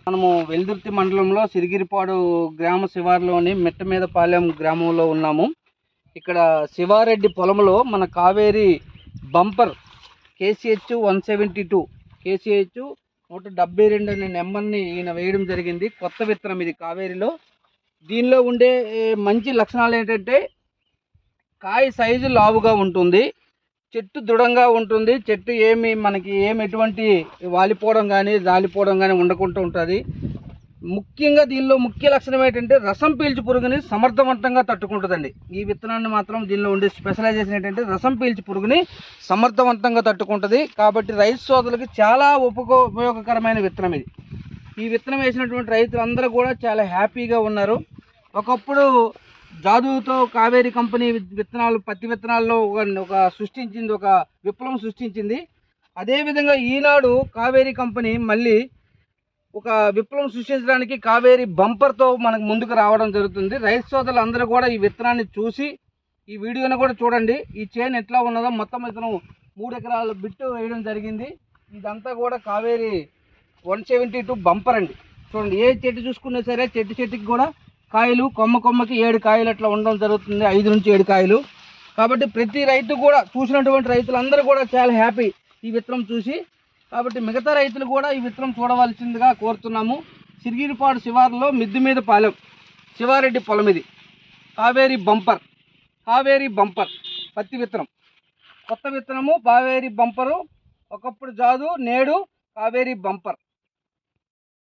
మనము వెల్దుర్తి మండలంలో సిరిగిరిపాడు గ్రామ శివారులోని మిట్టమీదపాలెం గ్రామంలో ఉన్నాము. ఇక్కడ శివారెడ్డి పొలంలో మన కావేరి బంపర్ KCH 172 KCH 172 అనే నెంబర్ని ఈయన వేయడం జరిగింది. కొత్త విత్తనం ఇది కావేరిలో. దీనిలో ఉండే మంచి లక్షణాలు ఏంటంటే కాయ సైజు లావుగా ఉంటుంది, చెట్టు దృఢంగా ఉంటుంది, చెట్టు మనకి ఎటువంటి వాలిపోవడం కానీ జాలిపోవడం కానీ ఉండకుండా ఉంటుంది. ముఖ్యంగా దీనిలో ముఖ్య లక్షణం ఏంటంటే రసం పీల్చి పురుగుని సమర్థవంతంగా తట్టుకుంటుందండి. ఈ విత్తనాన్ని మాత్రం దీనిలో ఉండే స్పెషలైజేషన్ ఏంటంటే రసం పీల్చి పురుగుని సమర్థవంతంగా తట్టుకుంటుంది. కాబట్టి రైతు సోదరులకి చాలా ఉపయోగకరమైన విత్తనం ఇది. ఈ విత్తనం వేసినటువంటి రైతులందరూ కూడా చాలా హ్యాపీగా ఉన్నారు. ఒకప్పుడు జాదుతో కావేరి కంపెనీ విత్తనాలు పత్తి విత్తనాల్లో ఒక సృష్టించింది, ఒక విప్లవం సృష్టించింది. అదేవిధంగా ఈనాడు కావేరి కంపెనీ మళ్ళీ ఒక విప్లవం సృష్టించడానికి కావేరి బంపర్తో మనకు ముందుకు రావడం జరుగుతుంది. రైతు సోదరులు అందరూ కూడా ఈ విత్తనాన్ని చూసి ఈ వీడియోని కూడా చూడండి. ఈ చేను ఎట్లా ఉన్నదో మొత్తం ఇతను 3 ఎకరాల బిట్టు వేయడం జరిగింది. ఇదంతా కూడా కావేరి 172 బంపర్ అండి. చూడండి, ఏ చెట్టు చూసుకున్నా సరే చెట్టుకి కూడా కాయలు కొమ్మకి 7 కాయలు అట్లా ఉండడం జరుగుతుంది, 5 నుంచి 7 కాయలు. కాబట్టి ప్రతి రైతు కూడా చూసినటువంటి రైతులందరూ కూడా చాలా హ్యాపీ ఈ విత్తనం చూసి. కాబట్టి మిగతా రైతులు కూడా ఈ విత్తనం చూడవలసిందిగా కోరుతున్నాము. సిరిగిరిపాడు శివారులో మిద్దెమీదపాలెం శివారెడ్డి పొలం ఇది. కావేరి బంపర్ పత్తి విత్తనం, కొత్త విత్తనము కావేరి బంపరు. ఒకప్పుడు జాదు, నేడు కావేరి బంపర్.